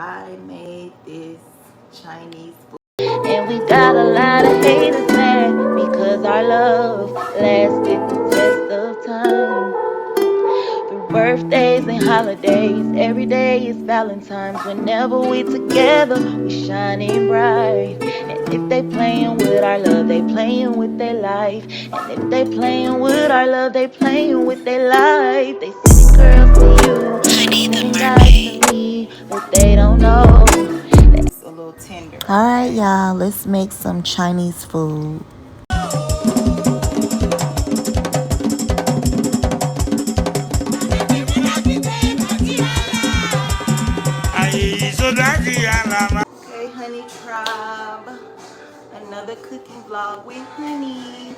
I made this Chinese food. And we got a lot of haters mad because our love lasted the test of time. Through birthdays and holidays, every day is Valentine's. Whenever we together, we shining bright. And if they playing with our love, they playing with their life. And if they playing with our love, they playing with their life. They sending girls to you, sending guys to me, but they don't know. It's a little tender. Alright, y'all, let's make some Chinese food. Okay, Honey Tribe. Another cooking vlog with Honey.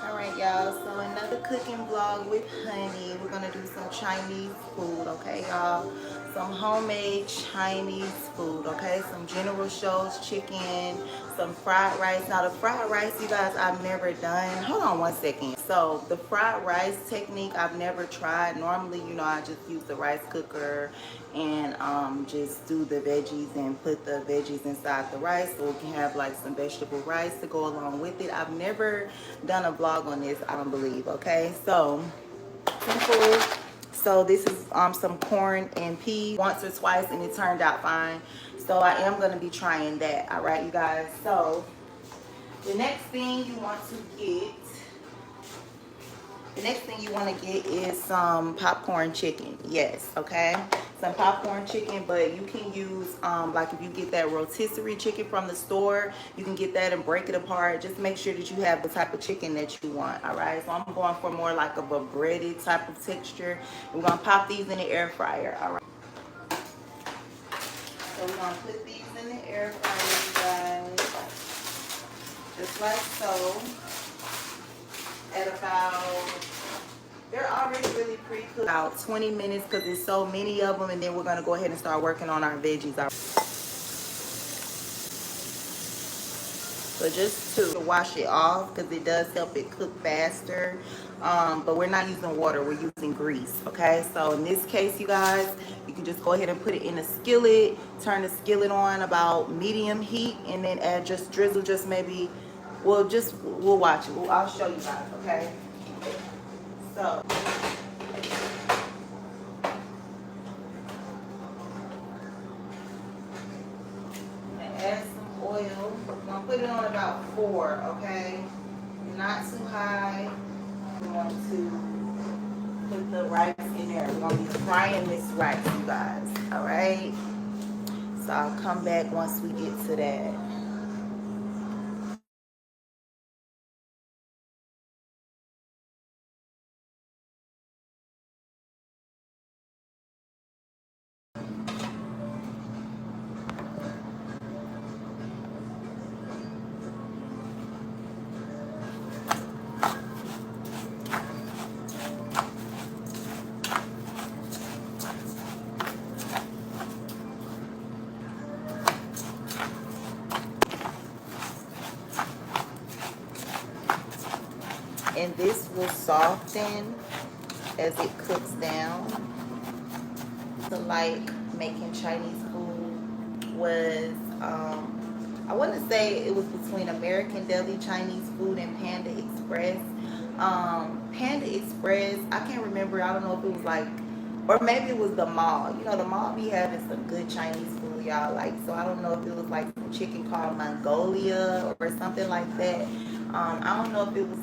Alright, y'all. So another cooking vlog with Honey. We're gonna do some Chinese food, okay, y'all? Some homemade Chinese food, okay? Some General Tso's chicken, some fried rice. Now the fried rice, you guys, I've never done. Hold on one second. So the fried rice technique I've never tried. Normally, you know, I just use the rice cooker and just do the veggies and put the veggies inside the rice, so we can have like some vegetable rice to go along with it. I've never done a vlog on this, I don't believe. Okay, so simple. So this is some corn and peas once or twice, and it turned out fine. So I am going to be trying that. All right, you guys. So the next thing you want to get is some popcorn chicken. Yes, okay, some popcorn chicken. But you can use like if you get that rotisserie chicken from the store, you can get that and break it apart. Just make sure that you have the type of chicken that you want. All right, so I'm going for more like of a breaded type of texture. We're gonna pop these in the air fryer. All right, so we're gonna put these in the air fryer, you guys, just like so, at about, they're already really pre-cooked, about 20 minutes, because there's so many of them. And then we're going to go ahead and start working on our veggies. So just to wash it off, because it does help it cook faster. But we're not using water, we're using grease. Okay, so in this case, you guys, you can just go ahead and put it in a skillet, turn the skillet on about medium heat, and then add just drizzle, just maybe, we'll watch it. I'll show you guys. Okay, so add some oil. I'm gonna put it on about 4, okay? Not too high. We want to put the rice in there. We're gonna be frying this rice, you guys. All right. So I'll come back once we get to that. And this will soften as it cooks down. So like making Chinese food was, I want to say it was between American Deli Chinese food and Panda Express. Panda Express, I can't remember. I don't know if it was like, or maybe it was the mall. You know, the mall be having some good Chinese food, y'all. Like, so I don't know if it was like some chicken called Mongolia or something like that. I don't know if it was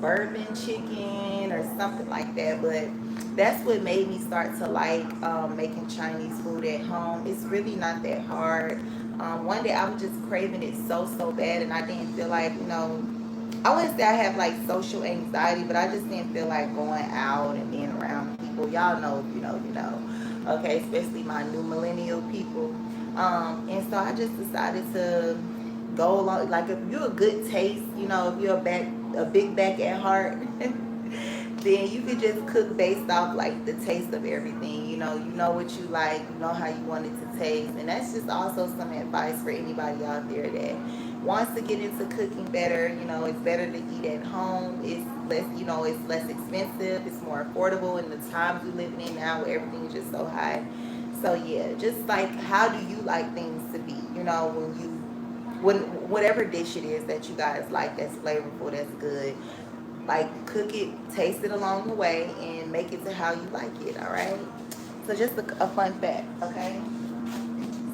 bourbon chicken or something like that, but that's what made me start to like making Chinese food at home. It's really not that hard. One day I was just craving it so bad, and I didn't feel like, you know, I wouldn't say I have like social anxiety, but I just didn't feel like going out and being around people. Y'all know, you know, you know. Okay, especially my new millennial people. And so I just decided to go along. Like if you're a good taste, you know, if you're a big back at heart, then you could just cook based off like the taste of everything. You know what you like, you know how you want it to taste. And that's just also some advice for anybody out there that wants to get into cooking better. You know, it's better to eat at home. It's less, you know, it's less expensive, it's more affordable in the times we're living in now where everything is just so high. So yeah, just like, how do you like things to be? You know, when whatever dish it is that you guys like, that's flavorful, that's good. Like, cook it, taste it along the way, and make it to how you like it. All right. So just a fun fact. Okay.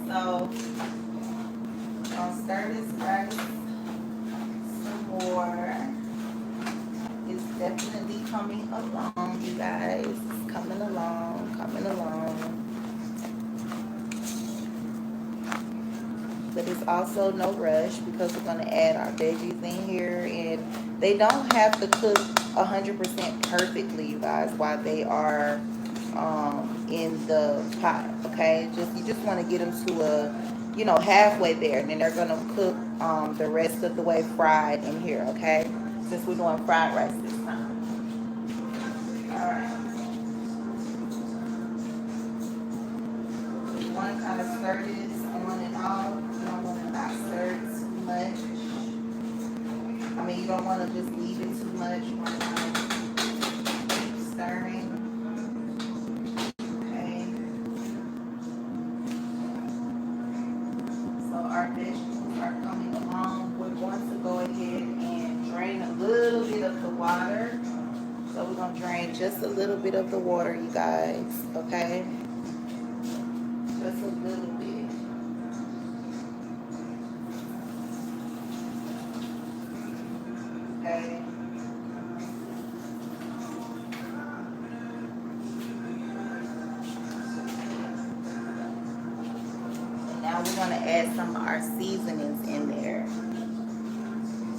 So I'll stir this rice some more. It's definitely coming along, you guys. It's coming along, coming along. But it's also no rush because we're gonna add our veggies in here, and they don't have to cook 100% perfectly, you guys, while they are in the pot. Okay, you just want to get them to halfway there, and then they're gonna cook the rest of the way fried in here. Okay, since we're doing fried rice this time. All right. You want to kind of stir this on and off. You don't want to not stir it too much. I mean, you don't want to just leave it too much. You want to kind of keep stirring. Okay. So our vegetables are coming along. We're going to go ahead and drain a little bit of the water. So we're going to drain just a little bit of the water, you guys. Okay. Just a little bit. Okay. And now we're going to add some of our seasonings in there.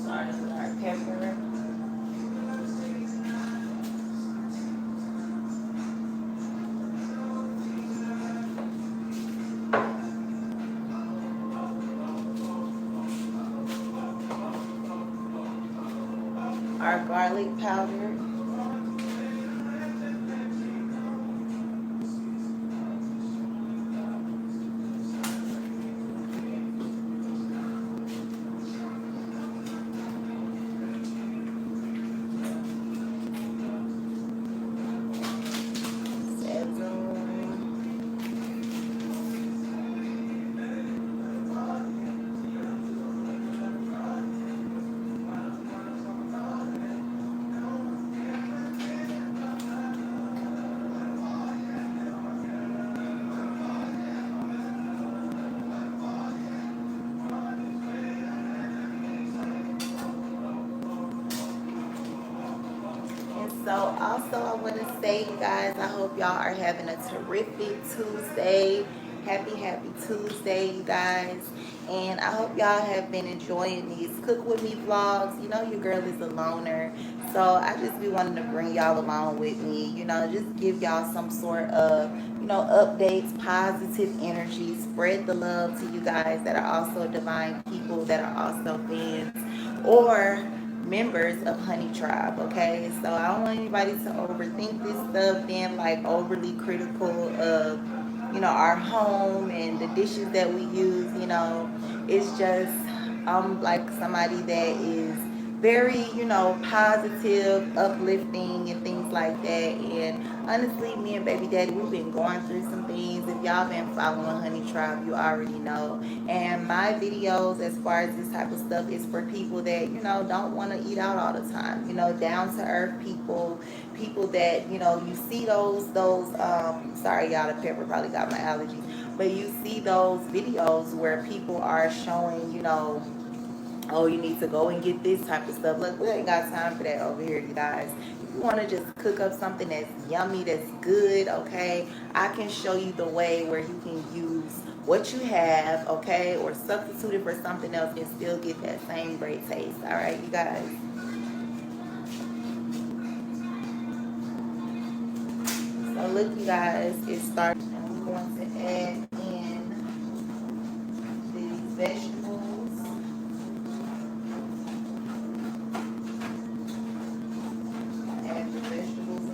Starting with our pepper. Our garlic powder. So also I want to say, you guys, I hope y'all are having a terrific Tuesday. Happy Tuesday, you guys. And I hope y'all have been enjoying these Cook With Me vlogs. You know your girl is a loner. So I just be wanting to bring y'all along with me. Just give y'all some sort of, updates, positive energy. Spread the love to you guys that are also divine people, that are also fans. Or members of Honey Tribe, okay? So I don't want anybody to overthink this stuff, being like overly critical of, our home and the dishes that we use. It's just, I'm like somebody that is very, positive, uplifting, and things like that. And honestly, me and baby daddy, we've been going through some things. If y'all been following Honey Tribe, you already know. And my videos, as far as this type of stuff, is for people that, don't want to eat out all the time. Down to earth people that, you see sorry y'all, the pepper probably got my allergies. But you see those videos where people are showing, oh, you need to go and get this type of stuff. Look, we ain't got time for that over here, you guys. If you want to just cook up something that's yummy, that's good, okay, I can show you the way where you can use what you have, okay, or substitute it for something else and still get that same great taste. All right, you guys. So look, you guys, it's starting. I'm going to add in these vegetables. Add the vegetables in.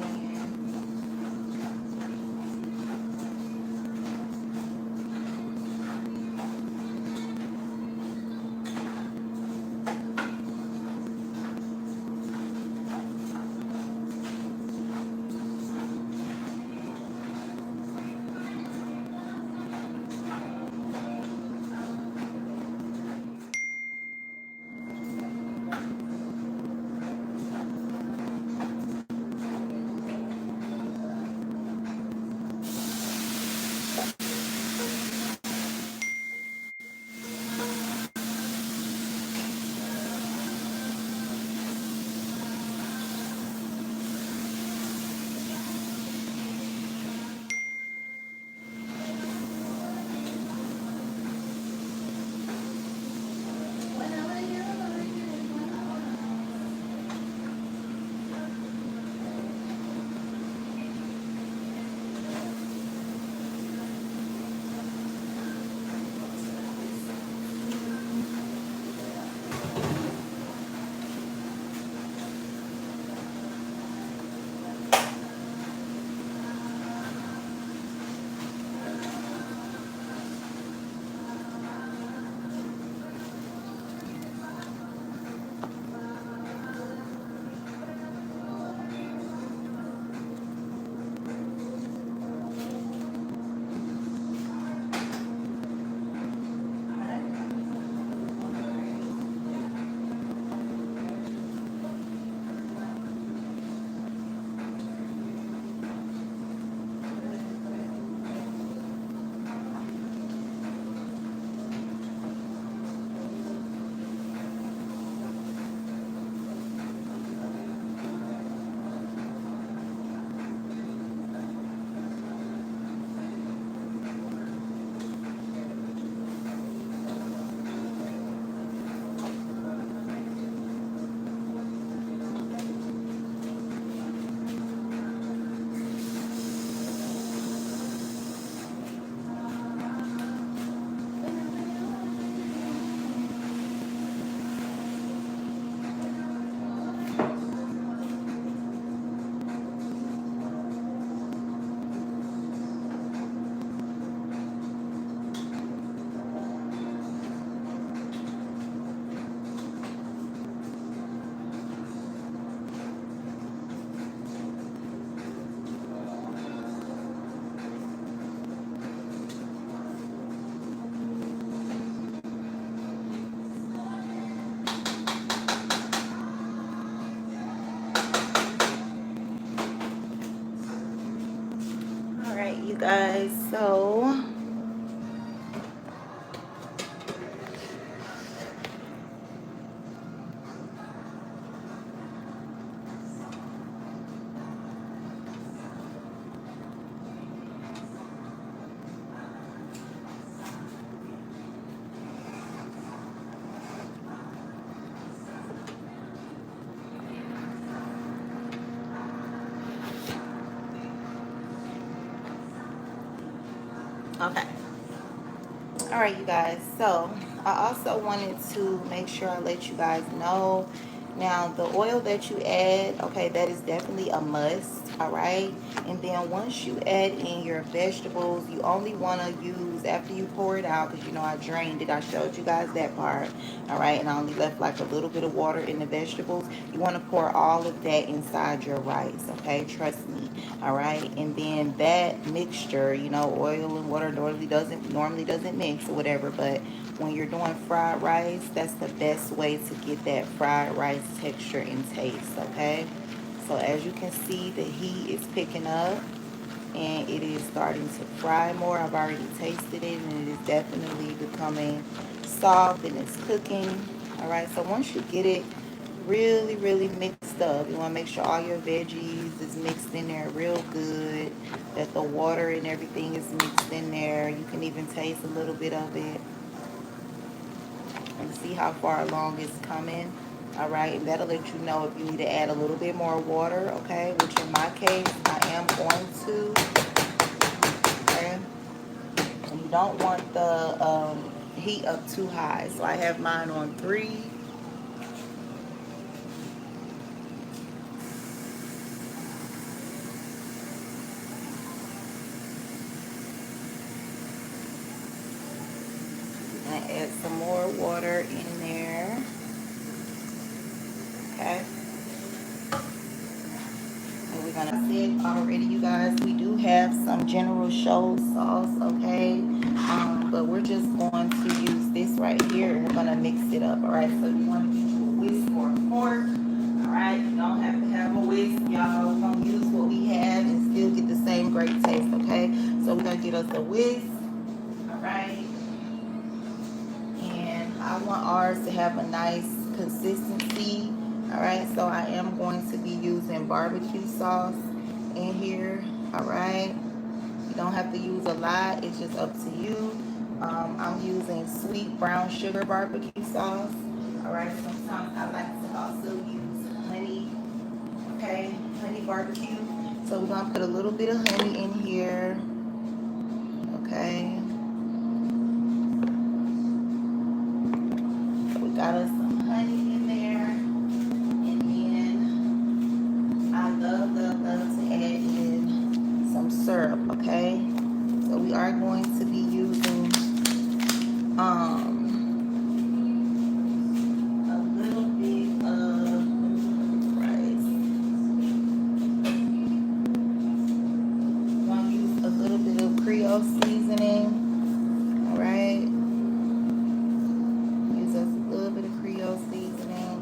Okay. All right, you guys. So I also wanted to make sure I let you guys know. Now, the oil that you add, okay, that is definitely a must. All right. And then once you add in your vegetables, you only want to use after you pour it out, because you know I drained it. I showed you guys that part. All right. And I only left like a little bit of water in the vegetables. You want to pour all of that inside your rice. Okay. Trust me. All right. And then that mixture, you know, oil and water normally doesn't mix or whatever, but when you're doing fried rice, that's the best way to get that fried rice texture and taste. Okay. So as you can see, the heat is picking up and it is starting to fry more. I've already tasted it and it is definitely becoming soft and it's cooking. All right. So once you get it really mixed up, you want to make sure all your veggies is mixed in there real good, that the water and everything is mixed in there. You can even taste a little bit of it and see how far along it's coming. All right, and that'll let you know if you need to add a little bit more water, okay, which in my case I am going to. Okay, and you don't want the heat up too high, so I have mine on 3. And add some more water in there. Okay. And we're gonna say already, you guys, we do have some General Tso's sauce, okay? But we're just going to use this right here and we're gonna mix it up. All right, so you want to get you a whisk or a fork. All right, you don't have to have a whisk, y'all. We're gonna use what we have and still get the same great taste, okay? So we're gonna get us a whisk. All right. And I want ours to have a nice consistency. All right, so I am going to be using barbecue sauce in here. All right, you don't have to use a lot, it's just up to you. I'm using sweet brown sugar barbecue sauce. All right, sometimes I like to also use honey. Okay, honey barbecue. So we're gonna put a little bit of honey in here. Okay, so we got us some honey in there. And then I love to add in some syrup, okay? So we are going to be using a little bit of rice. I'm going to use a little bit of Creole seasoning, all right? Use a little bit of Creole seasoning.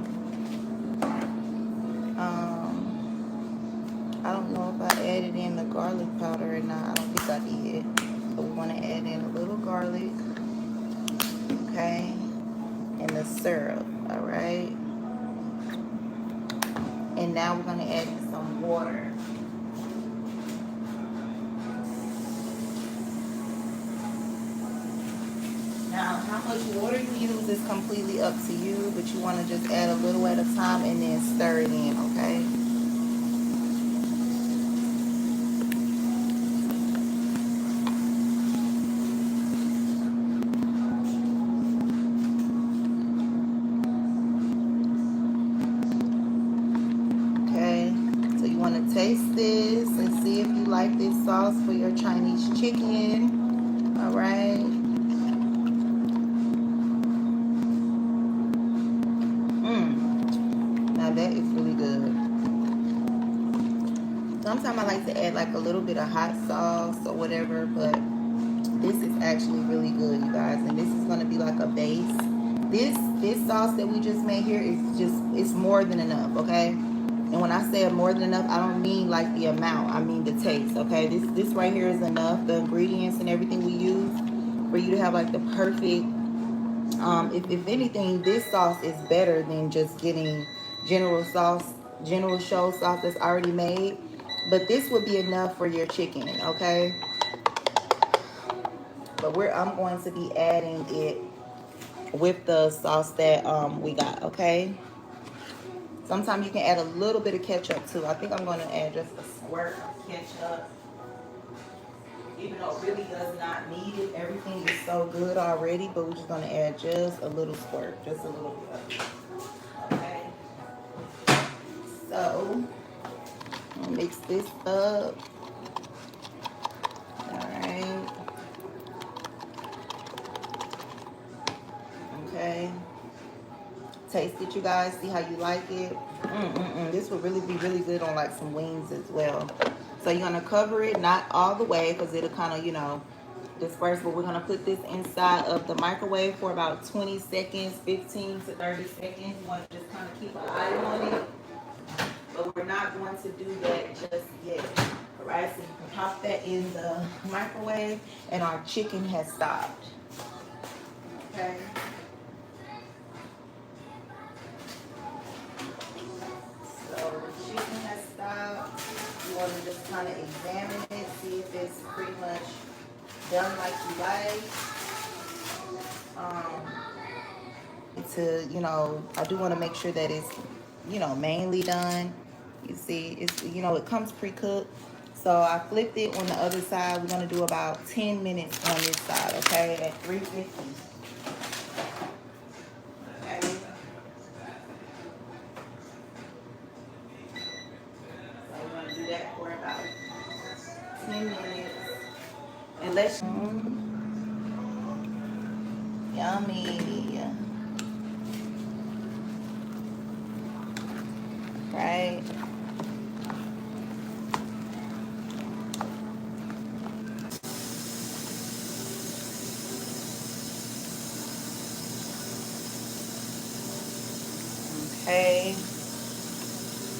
I don't know if I added in the garlic powder or not. I don't think I did. But we want to add in a little garlic, okay? And the syrup, all right? And now we're going to add in some water. Now, how much water you use is completely up to you, but you want to just add a little at a time and then stir it in, okay? Okay, so you want to taste this and see if you like this sauce for your Chinese chicken, all right? Now that is really good. Sometimes I like to add like a little bit of hot sauce or whatever, but this is actually really good, you guys. And this is going to be like a base. This sauce that we just made here is it's more than enough, okay? And when I say more than enough, I don't mean like the amount. I mean the taste, okay? This right here is enough. The ingredients and everything we use for you to have like the perfect. If anything, this sauce is better than just getting General Tso's sauce that's already made. But this would be enough for your chicken, okay? But I'm going to be adding it with the sauce that we got, okay? Sometimes you can add a little bit of ketchup too. I think I'm going to add just a squirt of ketchup. even though it really does not need it. Everything is so good already, but we're just gonna add just a little squirt, just a little bit. Okay. So I'll mix this up. All right. Okay. Taste it, you guys. See how you like it. This would really be really good on like some wings as well. So you're gonna cover it, not all the way, because it'll kind of, you know, disperse. But we're gonna put this inside of the microwave for about 20 seconds, 15 to 30 seconds. You want to just kind of keep an eye on it, but we're not going to do that just yet. All right, so you can pop that in the microwave, and our chicken has stopped. Okay. So the chicken has stopped. You want to just kind of examine it, see if it's pretty much done like you like. To, you know, I do want to make sure that it's, you know, mainly done. You see, it's, you know, it comes pre-cooked. So I flipped it on the other side. We're going to do about 10 minutes on this side, okay, at 350. Okay. So we're going to do that for about 10 minutes. And let's, yummy, right? Okay.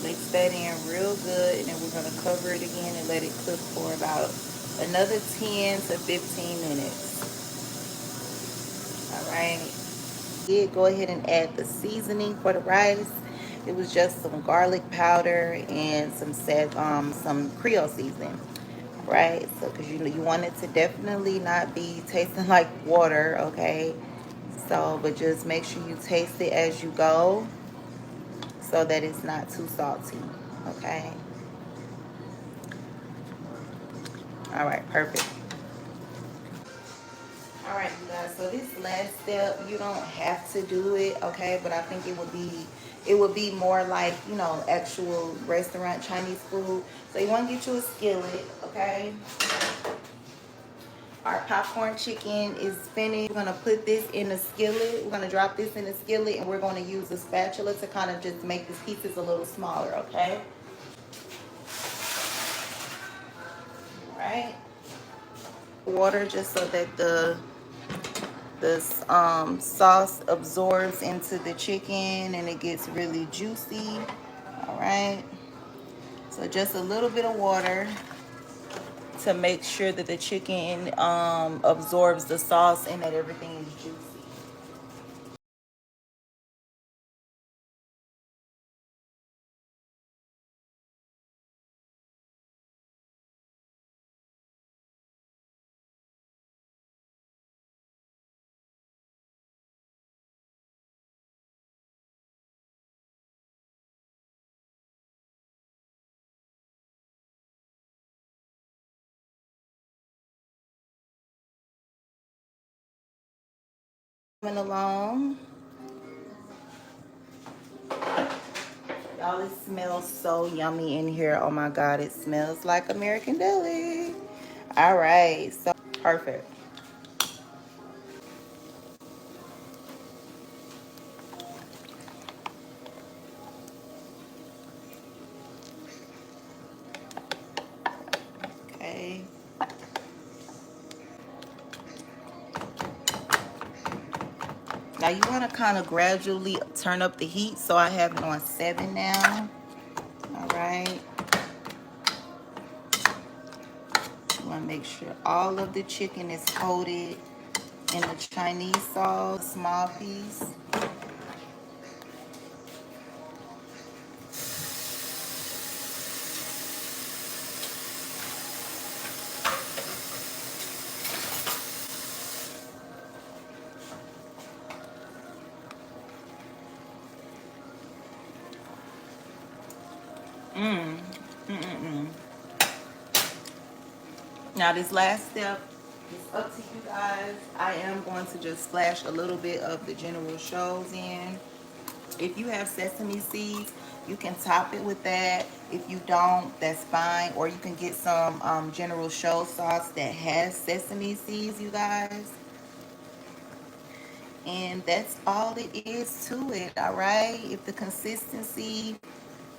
Mix that in real good, and then we're going to cover it again and let it cook for about another 10 to 15 minutes. All right. Go ahead and add the seasoning for the rice. It was just some garlic powder and some Creole seasoning, right? So because you want it to definitely not be tasting like water, okay? So, but just make sure you taste it as you go, so that it's not too salty, okay? All right, perfect. All right, you guys, so this last step, you don't have to do it, okay? But I think it would be more like, you know, actual restaurant Chinese food. So you want to get you a skillet, okay? Our popcorn chicken is finished. We're gonna put this in the skillet. We're gonna drop this in the skillet, and we're gonna use a spatula to kind of just make these pieces a little smaller, okay? All right. Water just so that this sauce absorbs into the chicken and it gets really juicy. All right, so just a little bit of water to make sure that the chicken absorbs the sauce and that everything is juicy. Coming along, y'all, it smells so yummy in here. Oh my god, it smells like American Deli. All right, so perfect. Okay. Now you want to kind of gradually turn up the heat, so I have it on 7 now. All right. You want to make sure all of the chicken is coated in the Chinese sauce, small piece. Now this last step is up to you guys. I am going to just splash a little bit of the General Shows in. If you have sesame seeds, you can top it with that. If you don't, that's fine. Or you can get some General Show sauce that has sesame seeds, you guys. And that's all it is to it, all right? If the consistency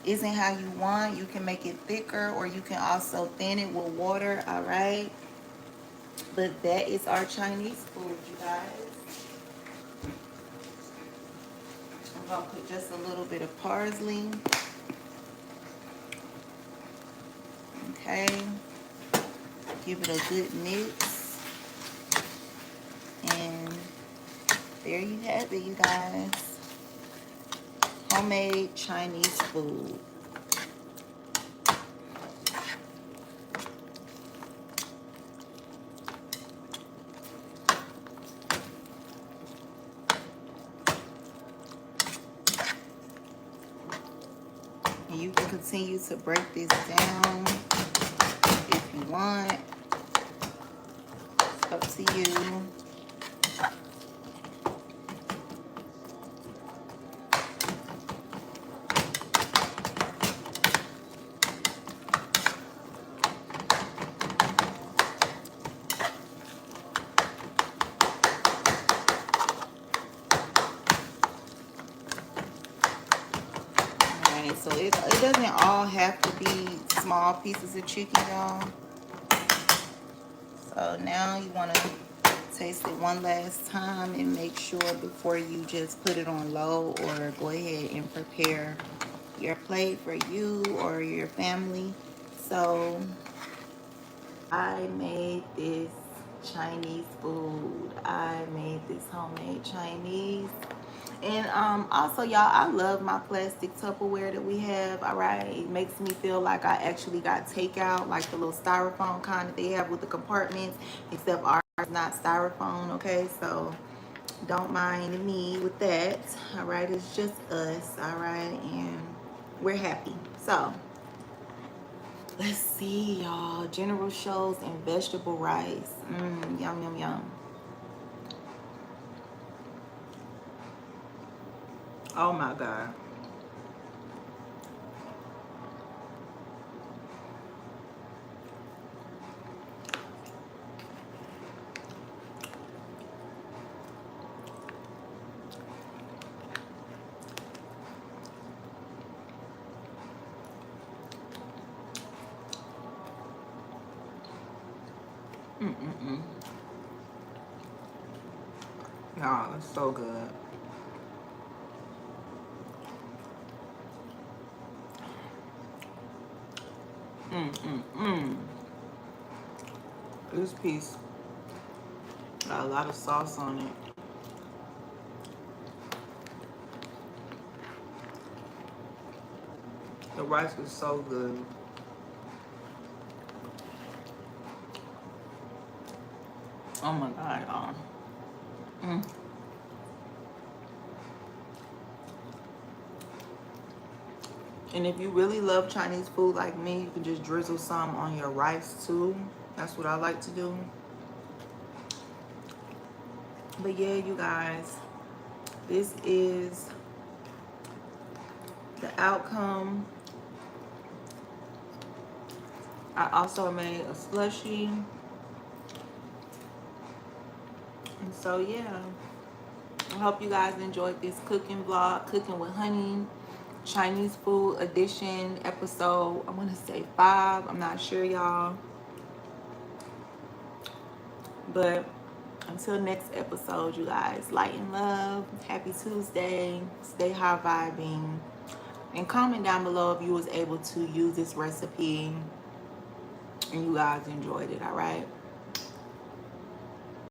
isn't how you want, you can make it thicker, or you can also thin it with water, all right? But that is our Chinese food, you guys. I'm gonna put just a little bit of parsley. Okay. Give it a good mix. And there you have it, you guys. Homemade Chinese food. And you can continue to break this down if you want. It's up to you. So it doesn't all have to be small pieces of chicken, y'all. So now you want to taste it one last time and make sure before you just put it on low, or go ahead and prepare your plate for you or your family. So I made this Chinese food. I made this homemade Chinese. And also, y'all, I love my plastic Tupperware that we have, all right? It makes me feel like I actually got takeout, like the little styrofoam kind that they have with the compartments, except ours is not styrofoam, okay? So don't mind me with that, all right? It's just us, all right? And we're happy. So let's see, y'all. General Shows and vegetable rice. Yum, yum, yum. Oh my God. Y'all, it's so good. This piece got a lot of sauce on it. The rice is so good. Oh my God, y'all. And if you really love Chinese food like me, you can just drizzle some on your rice too. That's what I like to do. But yeah, you guys, this is the outcome. I also made a slushie. And so yeah, I hope you guys enjoyed this cooking vlog, Cooking with Honey, Chinese food edition episode. I want to say 5. I'm not sure, y'all. But until next episode, you guys, light and love. Happy Tuesday. Stay high vibing. And comment down below if you was able to use this recipe and you guys enjoyed it, all right?